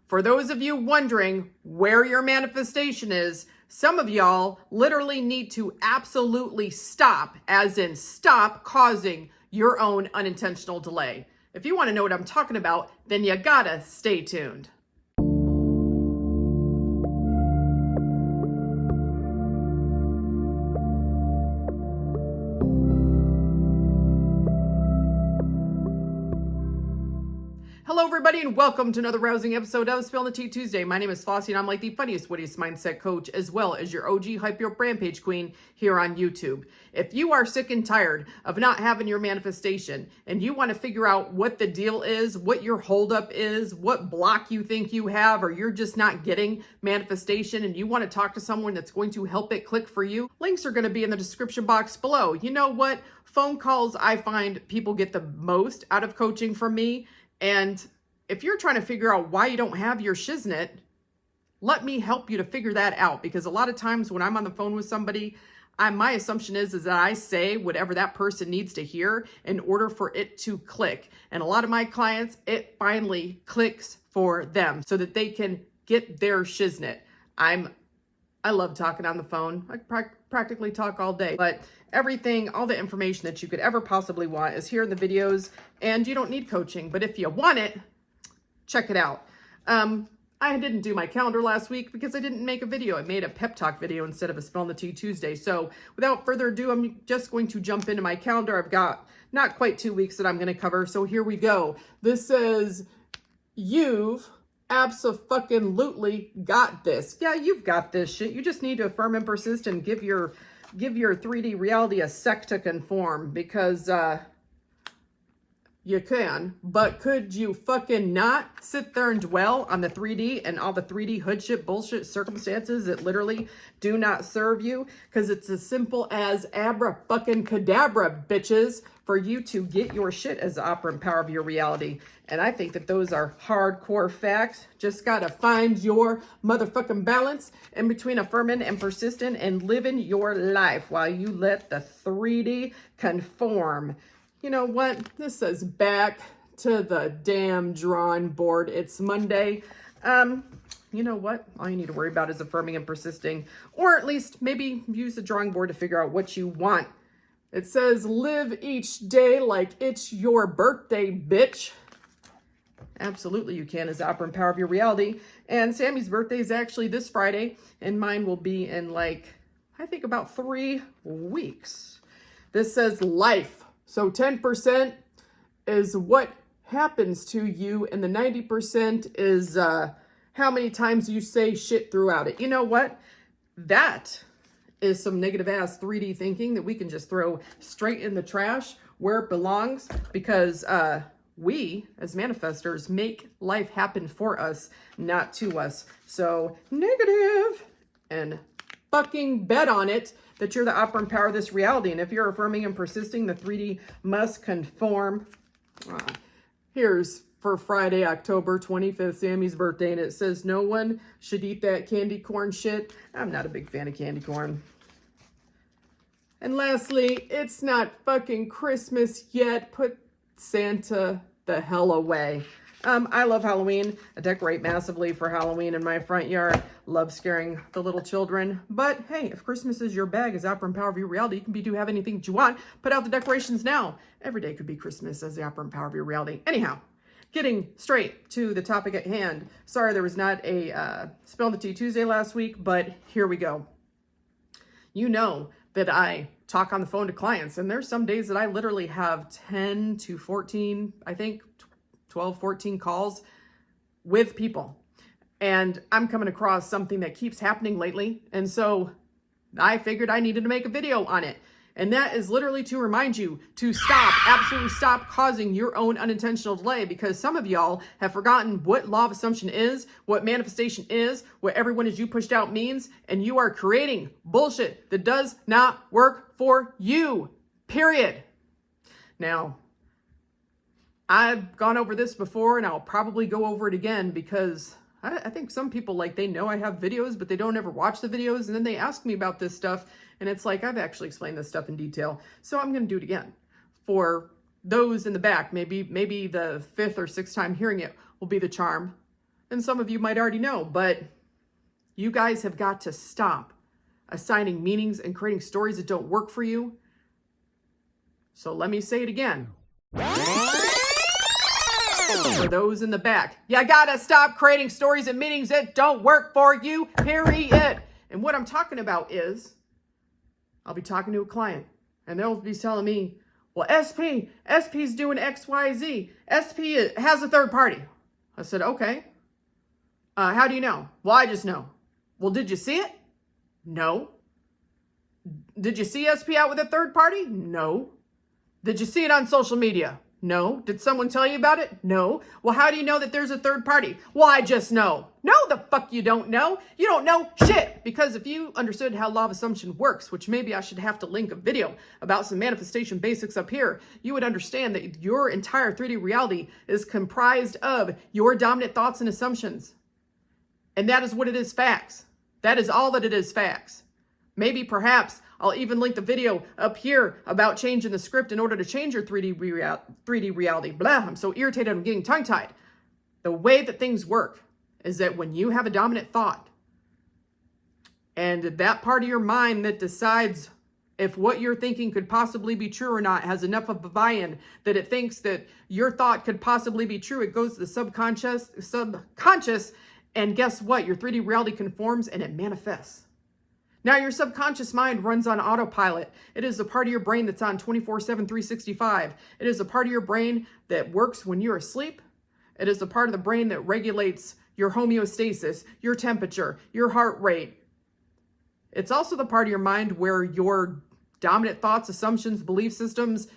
For those of you wondering where your manifestation is, some of y'all literally need to absolutely stop, as in stop causing your own unintentional delay. If you want to know what I'm talking about, then you gotta stay tuned. Hello, everybody, and welcome to another rousing episode of Spill the Tea Tuesday. My name is Flossie, and I'm like the funniest, wittiest mindset coach, as well as your OG Hype Your Brand Page Queen here on YouTube. If you are sick and tired of not having your manifestation, and you want to figure out what the deal is, what your holdup is, what block you think you have, or you're just not getting manifestation, and you want to talk to someone that's going to help it click for you, links are going to be in the description box below. You know what? Phone calls, I find people get the most out of coaching from me. And if you're trying to figure out why you don't have your shiznit, let me help you to figure that out. Because a lot of times when I'm on the phone with somebody, my assumption is that I say whatever that person needs to hear in order for it to click. And a lot of my clients, it finally clicks for them so that they can get their shiznit. I love talking on the phone. I practically talk all day, but everything, all the information that you could ever possibly want is here in the videos, and you don't need coaching, but if you want it, check it out. I didn't do my calendar last week because I didn't make a video. I made a pep talk video instead of a Spill the Tea Tuesday. So without further ado, I'm just going to jump into my calendar. I've got not quite 2 weeks that I'm going to cover. So here we go. This says you've abso-fucking-lutely got this. Yeah, you've got this shit. You just need to affirm and persist and give your 3D reality a sec to conform, because you can, but could you fucking not sit there and dwell on the 3D and all the 3D hood shit bullshit circumstances that literally do not serve you? Because it's as simple as abra-fucking-cadabra, bitches, for you to get your shit as the operant power of your reality. And I think that those are hardcore facts. Just gotta find your motherfucking balance in between affirming and persistent and living your life while you let the 3D conform. You know what? This says back to the damn drawing board. It's Monday. You know what? All you need to worry about is affirming and persisting, or at least maybe use the drawing board to figure out what you want. It says live each day like it's your birthday, bitch. Absolutely you can, as the operant power of your reality. And Sammy's birthday is actually this Friday, and mine will be in I think about 3 weeks. This says life. So 10% is what happens to you, and the 90% is how many times you say shit throughout it. You know what? That is some negative ass 3D thinking that we can just throw straight in the trash where it belongs, because we as manifestors make life happen for us, not to us. So negative, and fucking bet on it that you're the operant power of this reality. And if you're affirming and persisting, the 3D must conform. Here's for Friday, October 25th, Sammy's birthday, and it says no one should eat that candy corn shit. I'm not a big fan of candy corn. And lastly, it's not fucking Christmas yet. Put Santa the hell away. I love Halloween. I decorate massively for Halloween in my front yard. Love scaring the little children. But hey, if Christmas is your bag, as operant power of your reality, you can do have anything that you want. Put out the decorations now. Every day could be Christmas as the operant power of your reality. Anyhow, getting straight to the topic at hand. Sorry there was not a Spill the Tea Tuesday last week, but here we go. You know that I talk on the phone to clients, and there's some days that I literally have 10 to 14, I think 12, 14 calls with people. And I'm coming across something that keeps happening lately. And so I figured I needed to make a video on it. And that is literally to remind you to stop, absolutely stop causing your own unintentional delay, because some of y'all have forgotten what law of assumption is, what manifestation is, what everyone is you pushed out means, and you are creating bullshit that does not work for you, period. Now, I've gone over this before, and I'll probably go over it again, because I think some people, they know I have videos, but they don't ever watch the videos, and then they ask me about this stuff, and it's like, I've actually explained this stuff in detail, so I'm going to do it again. For those in the back, maybe the 5th or 6th time hearing it will be the charm. And some of you might already know, but you guys have got to stop assigning meanings and creating stories that don't work for you. So let me say it again. For those in the back, you gotta stop creating stories and meanings that don't work for you, period. And what I'm talking about is, I'll be talking to a client and they'll be telling me, well, SP's doing XYZ. SP has a third party. I said, okay. How do you know? Well, I just know. Well, did you see it? No. Did you see SP out with a third party? No. Did you see it on social media? No. Did someone tell you about it? No. Well, how do you know that there's a third party? Well, I just know. No, the fuck you don't know. You don't know shit. Because if you understood how law of assumption works, which maybe I should have to link a video about some manifestation basics up here, you would understand that your entire 3D reality is comprised of your dominant thoughts and assumptions. And that is what it is, facts. That is all that it is, facts. Maybe, perhaps, I'll even link the video up here about changing the script in order to change your 3D reality. Blah, I'm so irritated, I'm getting tongue-tied. The way that things work is that when you have a dominant thought, and that part of your mind that decides if what you're thinking could possibly be true or not has enough of a buy-in that it thinks that your thought could possibly be true, it goes to the subconscious, and guess what? Your 3D reality conforms and it manifests. Now, your subconscious mind runs on autopilot. It is a part of your brain that's on 24/7, 365. It is a part of your brain that works when you're asleep. It is a part of the brain that regulates your homeostasis, your temperature, your heart rate. It's also the part of your mind where your dominant thoughts, assumptions, belief systems,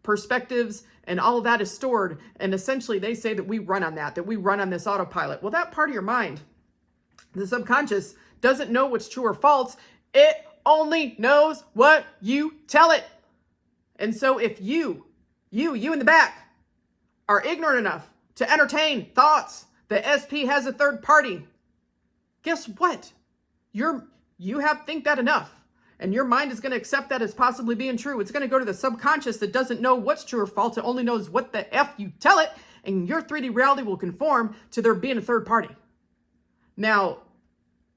perspectives, and all of that is stored. And essentially, they say that we run on that we run on this autopilot. Well, that part of your mind, the subconscious, doesn't know what's true or false. It only knows what you tell it. And so if you in the back, are ignorant enough to entertain thoughts that SP has a third party, guess what? You think that enough. And your mind is going to accept that as possibly being true. It's going to go to the subconscious that doesn't know what's true or false. It only knows what the F you tell it. And your 3D reality will conform to there being a third party. Now,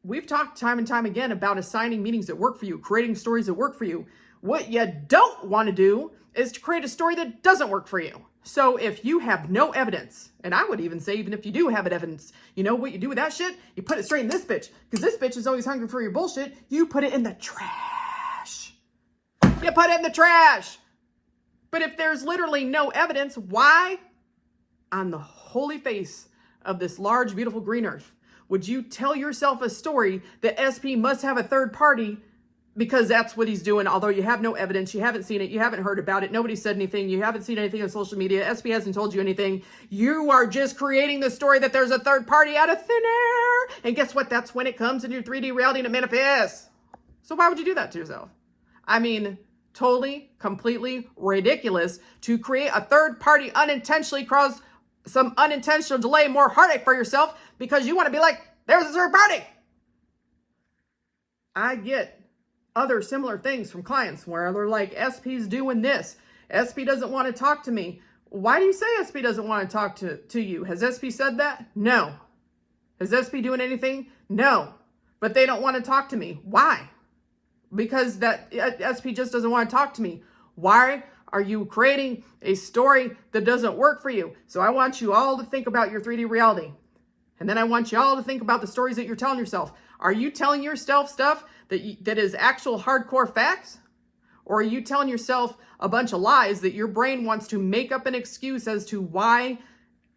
we've talked time and time again about assigning meanings that work for you, creating stories that work for you. What you don't want to do is to create a story that doesn't work for you. So if you have no evidence, and I would even say even if you do have evidence, you know what you do with that shit? You put it straight in this bitch, because this bitch is always hungry for your bullshit. You put it in the trash. You put it in the trash. But if there's literally no evidence, why on the holy face of this large, beautiful green earth would you tell yourself a story that SP must have a third party because that's what he's doing, although you have no evidence, you haven't seen it, you haven't heard about it, nobody said anything, you haven't seen anything on social media, SP hasn't told you anything. You are just creating the story that there's a third party out of thin air. And guess what? That's when it comes in your 3D reality and it manifests. So why would you do that to yourself? I mean, totally, completely ridiculous to create a third party unintentionally, cause some unintentional delay, more heartache for yourself because you want to be like, there's a third party. I get other similar things from clients where they're like, SP's doing this. SP doesn't want to talk to me. Why do you say SP doesn't want to talk to you? Has SP said that? No. Is SP doing anything? No. But they don't want to talk to me. Why? Because that SP just doesn't want to talk to me. Why are you creating a story that doesn't work for you? So I want you all to think about your 3D reality. And then I want you all to think about the stories that you're telling yourself. Are you telling yourself stuff that is actual hardcore facts? Or are you telling yourself a bunch of lies that your brain wants to make up an excuse as to why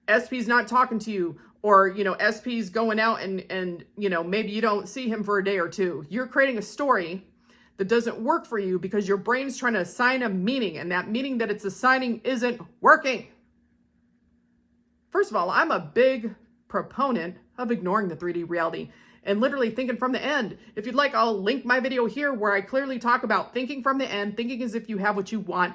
SP's not talking to you? Or, you know, SP's going out and you know, maybe you don't see him for a day or two. You're creating a story that doesn't work for you because your brain's trying to assign a meaning, and that meaning that it's assigning isn't working. First of all, I'm a big proponent of ignoring the 3D reality and literally thinking from the end. If you'd like, I'll link my video here where I clearly talk about thinking from the end, thinking as if you have what you want,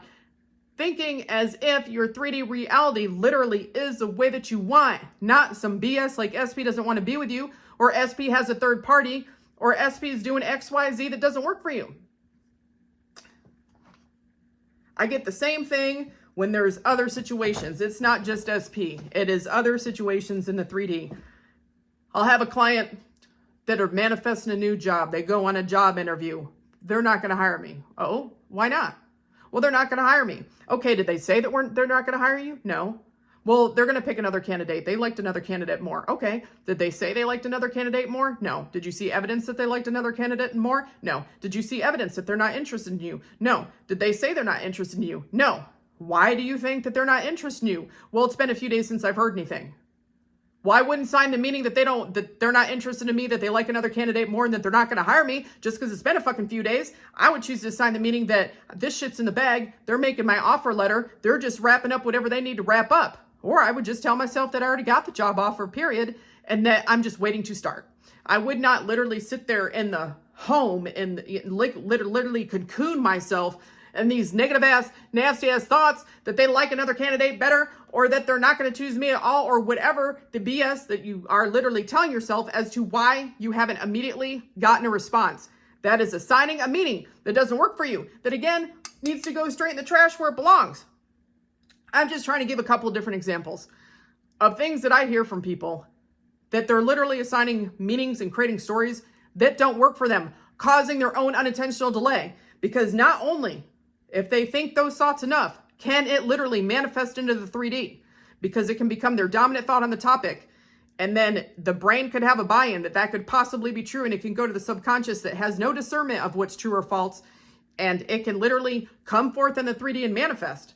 thinking as if your 3D reality literally is the way that you want, not some BS like SP doesn't want to be with you, or SP has a third party, or SP is doing XYZ that doesn't work for you. I get the same thing when there's other situations. It's not just SP. It is other situations in the 3D. I'll have a client that are manifesting a new job. They go on a job interview. They're not going to hire me. Oh, why not? Well, they're not going to hire me. Okay, did they say that they're not going to hire you? No. Well, they're going to pick another candidate. They liked another candidate more. Okay. Did they say they liked another candidate more? No. Did you see evidence that they liked another candidate more? No. Did you see evidence that they're not interested in you? No. Did they say they're not interested in you? No. Why do you think that they're not interested in you? Well, it's been a few days since I've heard anything. Well, I wouldn't sign the meaning that they're not interested in me, that they like another candidate more, and that they're not going to hire me just because it's been a fucking few days. I would choose to sign the meaning that this shit's in the bag. They're making my offer letter. They're just wrapping up whatever they need to wrap up. Or I would just tell myself that I already got the job offer, period, and that I'm just waiting to start. I would not literally sit there in the home and literally cocoon myself and these negative ass, nasty ass thoughts that they like another candidate better, or that they're not going to choose me at all, or whatever the BS that you are literally telling yourself as to why you haven't immediately gotten a response. That is assigning a meaning that doesn't work for you, that again needs to go straight in the trash where it belongs. I'm just trying to give a couple of different examples of things that I hear from people that they're literally assigning meanings and creating stories that don't work for them, causing their own unintentional delay. Because not only if they think those thoughts enough, can it literally manifest into the 3D, because it can become their dominant thought on the topic. And then the brain could have a buy-in that could possibly be true. And it can go to the subconscious that has no discernment of what's true or false. And it can literally come forth in the 3D and manifest.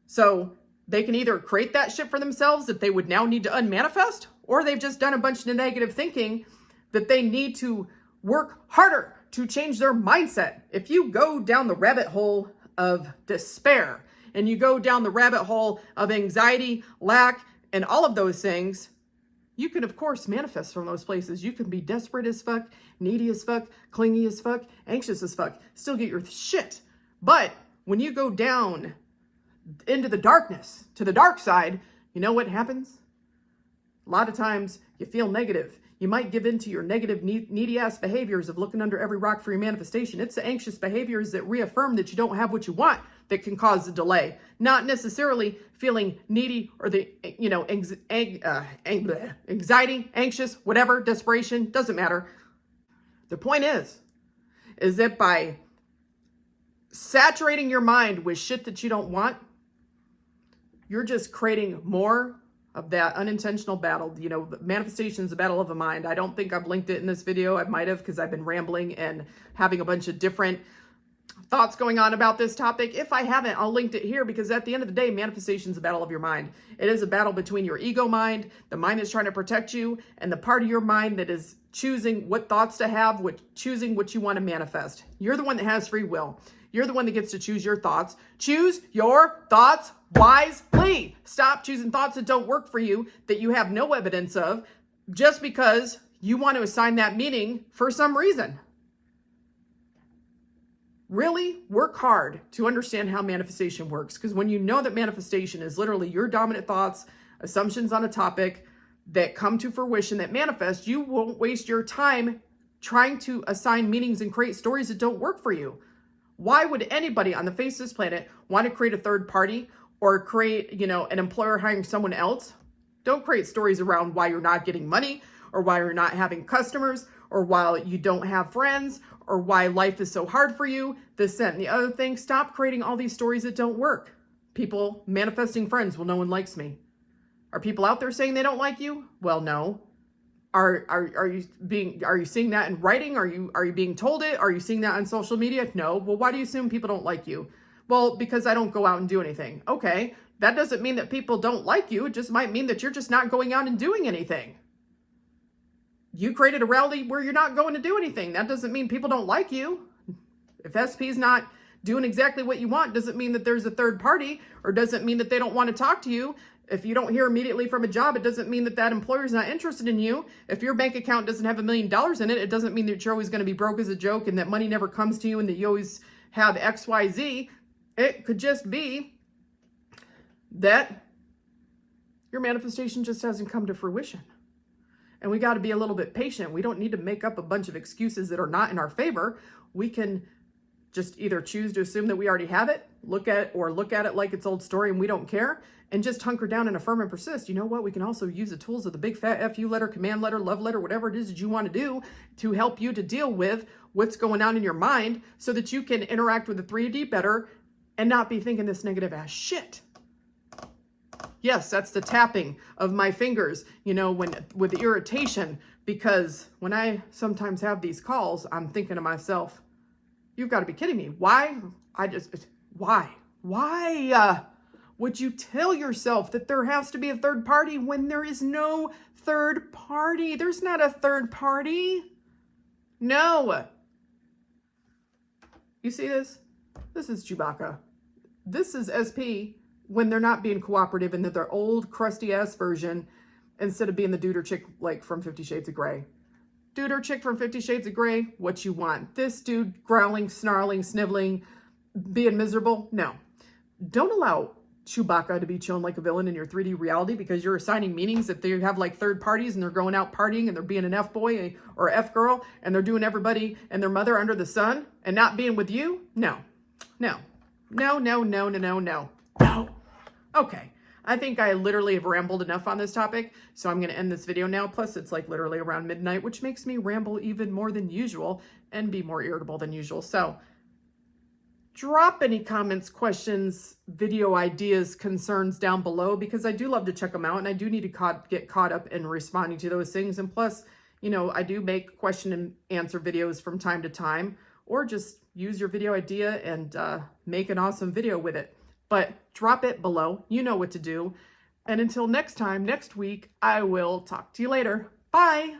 So they can either create that shit for themselves that they would now need to unmanifest, or they've just done a bunch of negative thinking that they need to work harder to change their mindset. If you go down the rabbit hole of despair, and you go down the rabbit hole of anxiety, lack, and all of those things, you can, of course, manifest from those places. You can be desperate as fuck, needy as fuck, clingy as fuck, anxious as fuck, still get your shit. But when you go down into the darkness, to the dark side, you know what happens? A lot of times you feel negative. You might give in to your negative, needy ass behaviors of looking under every rock for your manifestation. It's the anxious behaviors that reaffirm that you don't have what you want that can cause the delay. Not necessarily feeling needy or the, anxiety, anxious, whatever, desperation, doesn't matter. The point is that by saturating your mind with shit that you don't want, you're just creating more of that unintentional battle. Manifestation is a battle of the mind. I don't think I've linked it in this video. I might have, because I've been rambling and having a bunch of different thoughts going on about this topic. If I haven't, I'll link it here, because at the end of the day, manifestation is a battle of your mind. It is a battle between your ego mind, the mind that's trying to protect you, and the part of your mind that is choosing what thoughts to have, choosing what you want to manifest. You're the one that has free will. You're the one that gets to choose your thoughts. Choose your thoughts wisely. Stop choosing thoughts that don't work for you, that you have no evidence of, just because you want to assign that meaning for some reason. Really work hard to understand how manifestation works, because when you know that manifestation is literally your dominant thoughts, assumptions on a topic that come to fruition, that manifest, you won't waste your time trying to assign meanings and create stories that don't work for you. Why would anybody on the face of this planet want to create a third party or create, an employer hiring someone else? Don't create stories around why you're not getting money, or why you're not having customers, or why you don't have friends, or why life is so hard for you, this, that, and the other thing. Stop creating all these stories that don't work. People manifesting friends, well, no one likes me. Are people out there saying they don't like you? Well, no. Are you seeing that in writing? Are you being told it? Are you seeing that on social media? No. Well, why do you assume people don't like you? Well, because I don't go out and do anything. Okay. That doesn't mean that people don't like you. It just might mean that you're just not going out and doing anything. You created a reality where you're not going to do anything. That doesn't mean people don't like you. If SP's not doing exactly what you want, doesn't mean that there's a third party, or doesn't mean that they don't want to talk to you. If you don't hear immediately from a job, it doesn't mean that that employer is not interested in you. If your bank account doesn't have $1 million in it, it doesn't mean that you're always going to be broke as a joke and that money never comes to you and that you always have XYZ. It could just be that your manifestation just hasn't come to fruition. And we got to be a little bit patient. We don't need to make up a bunch of excuses that are not in our favor. We can just either choose to assume that we already have it, look at it like it's old story and we don't care, and just hunker down and affirm and persist. You know what? We can also use the tools of the big fat FU letter, command letter, love letter, whatever it is that you want to do to help you to deal with what's going on in your mind so that you can interact with the 3D better and not be thinking this negative ass shit. Yes, that's the tapping of my fingers, you know, with the irritation, because when I sometimes have these calls, I'm thinking to myself, you've got to be kidding me. Why? Why would you tell yourself that there has to be a third party when there is no third party? There's not a third party. No. You see this? This is Chewbacca. This is SP when they're not being cooperative and they're their old crusty ass version instead of being the dude or chick like from 50 Shades of Grey. Dude or chick from 50 Shades of Grey, what you want? This dude growling, snarling, sniveling, being miserable? No. Don't allow Chewbacca to be chilling like a villain in your 3D reality because you're assigning meanings that they have like third parties and they're going out partying and they're being an F-boy or F-girl and they're doing everybody and their mother under the sun and not being with you? No. No. No, no, no, no, no, no. No. Okay. I think I literally have rambled enough on this topic, so I'm going to end this video now. Plus, it's like literally around midnight, which makes me ramble even more than usual and be more irritable than usual. So drop any comments, questions, video ideas, concerns down below because I do love to check them out and I do need to get caught up in responding to those things. And plus, you know, I do make question and answer videos from time to time, or just use your video idea and make an awesome video with it. But drop it below. You know what to do. And until next time, next week, I will talk to you later. Bye.